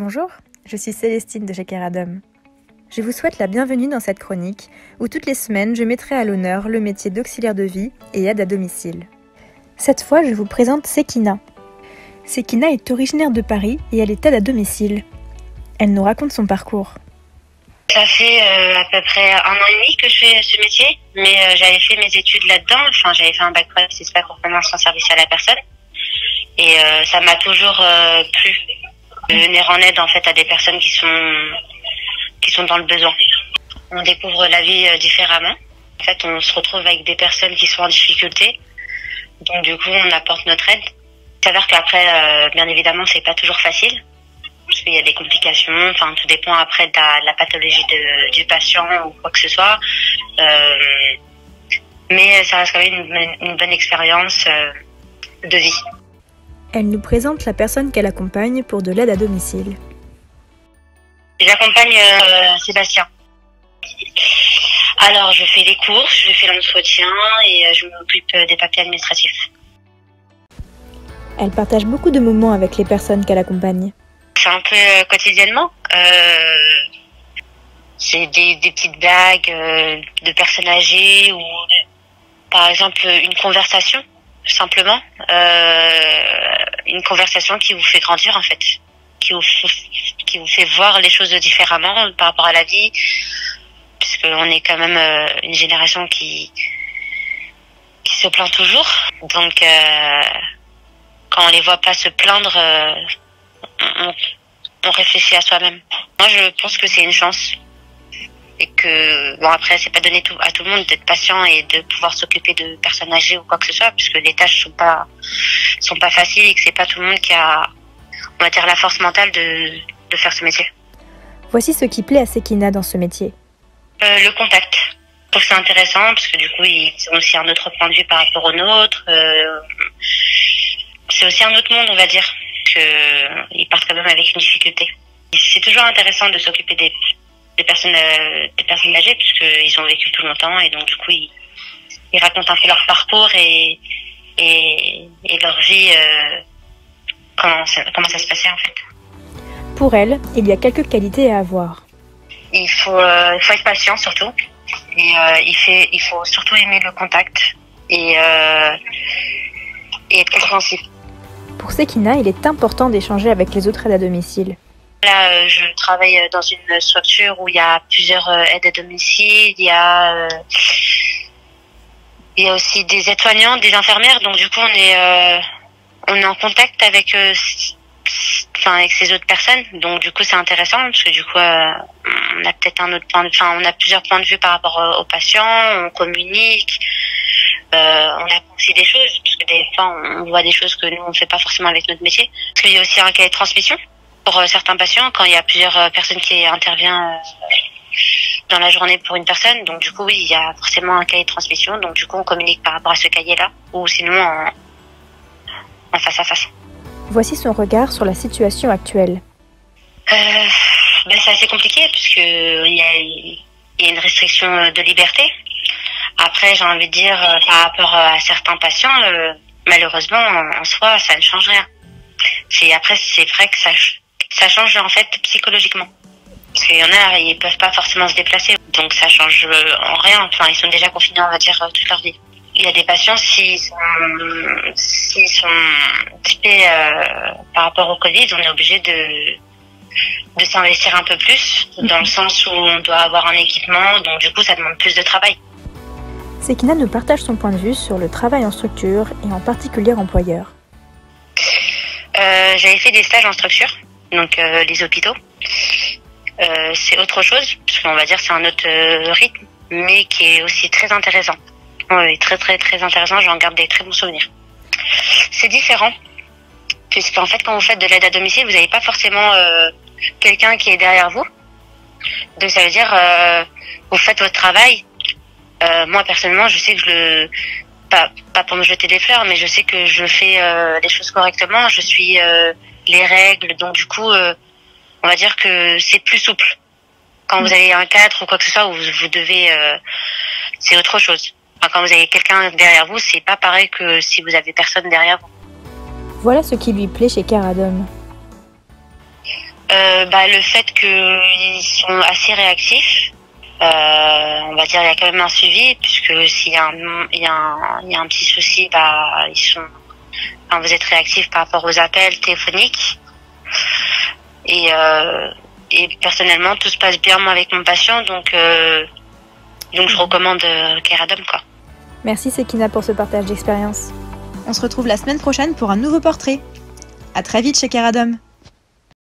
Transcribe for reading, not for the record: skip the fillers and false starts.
Bonjour, je suis Célestine de chez Keradom. Je vous souhaite la bienvenue dans cette chronique où toutes les semaines je mettrai à l'honneur le métier d'auxiliaire de vie et aide à domicile. Cette fois, je vous présente Sekina. Sekina est originaire de Paris et elle est aide à domicile. Elle nous raconte son parcours. Ça fait à peu près 1 an et demi que je fais ce métier, mais j'avais fait mes études là-dedans. Enfin, j'avais fait un bac presse, c'est pas compréhension service à la personne, et ça m'a toujours plu de venir en aide en fait à des personnes qui sont dans le besoin. On découvre la vie différemment. En fait, on se retrouve avec des personnes qui sont en difficulté, donc du coup, on apporte notre aide. Il s'avère qu'après, bien évidemment, c'est pas toujours facile. Parce qu'il y a des complications, enfin tout dépend après de la pathologie du patient ou quoi que ce soit. Mais ça reste quand même une bonne expérience de vie. Elle nous présente la personne qu'elle accompagne pour de l'aide à domicile. J'accompagne Sébastien. Alors je fais les courses, je fais l'entretien et je m'occupe des papiers administratifs. Elle partage beaucoup de moments avec les personnes qu'elle accompagne. C'est un peu quotidiennement. C'est des petites blagues de personnes âgées ou par exemple une conversation, simplement. Une conversation qui vous fait grandir en fait. Qui vous fait voir les choses différemment par rapport à la vie. Puisqu'on est quand même une génération qui se plaint toujours. Donc quand on les voit pas se plaindre, on réfléchit à soi-même. Moi, je pense que c'est une chance. Et que, bon, après, c'est pas donné à tout le monde d'être patient et de pouvoir s'occuper de personnes âgées ou quoi que ce soit, puisque les tâches sont pas faciles et que c'est pas tout le monde qui a, on va dire, la force mentale de faire ce métier. Voici ce qui plaît à Sekina dans ce métier. Le contact. Je trouve que c'est intéressant, parce que du coup, ils ont aussi un autre point de vue par rapport au nôtre. C'est aussi un autre monde, on va dire. Ils partent quand même avec une difficulté. C'est toujours intéressant de s'occuper des personnes âgées puisqu'ils ont vécu tout longtemps et donc du coup ils racontent un peu leur parcours et leur vie, comment ça se passait en fait. Pour elle, il y a quelques qualités à avoir. Il faut être patient surtout et il faut surtout aimer le contact et être compréhensif. Pour Sekina, il est important d'échanger avec les autres aides à domicile. Là, je travaille dans une structure où il y a plusieurs aides à domicile. Il y a aussi des aides-soignantes, des infirmières. Donc du coup, on est en contact avec avec ces autres personnes. Donc du coup, c'est intéressant parce que du coup, on a peut-être on a plusieurs points de vue par rapport aux patients. On communique. On apprend aussi des choses, parce que des fois on voit des choses que nous on fait pas forcément avec notre métier. Parce qu'il y a aussi un cahier de transmission pour certains patients quand il y a plusieurs personnes qui interviennent dans la journée pour une personne. Donc du coup oui, il y a forcément un cahier de transmission. Donc du coup on communique par rapport à ce cahier-là, ou sinon en face à face. Voici son regard sur la situation actuelle. C'est assez compliqué puisque il y a une restriction de liberté. Après, j'ai envie de dire, par rapport à certains patients, malheureusement, en soi, ça ne change rien. Après, c'est vrai que ça change en fait psychologiquement. Parce qu'il y en a, ils peuvent pas forcément se déplacer. Donc ça change en rien. Enfin, ils sont déjà confinés, on va dire, toute leur vie. Il y a des patients, s'ils sont typés par rapport au Covid, on est obligé de s'investir un peu plus, dans le sens où on doit avoir un équipement, donc du coup, ça demande plus de travail. Sekina nous partage son point de vue sur le travail en structure et en particulier employeur. J'avais fait des stages en structure, donc les hôpitaux. C'est autre chose, parce qu'on va dire c'est un autre rythme, mais qui est aussi très intéressant. Oui, très très très intéressant, j'en garde des très bons souvenirs. C'est différent, puisqu'en fait quand vous faites de l'aide à domicile, vous n'avez pas forcément quelqu'un qui est derrière vous. Donc ça veut dire, vous faites votre travail. Moi personnellement, je sais que pas pour me jeter des fleurs, mais je sais que je fais les choses correctement, je suis les règles, donc du coup, on va dire que c'est plus souple. Quand vous avez un cadre ou quoi que ce soit, où vous devez, c'est autre chose. Enfin, quand vous avez quelqu'un derrière vous, c'est pas pareil que si vous avez personne derrière vous. Voilà ce qui lui plaît chez Keradom. Le fait qu'ils sont assez réactifs. On va dire il y a quand même un suivi, puisque s'il y a un petit souci, vous êtes réactif par rapport aux appels téléphoniques. Et personnellement, tout se passe bien moi avec mon patient, donc je recommande Keradom, quoi. Merci Sekina pour ce partage d'expérience. On se retrouve la semaine prochaine pour un nouveau portrait. À très vite chez Keradom.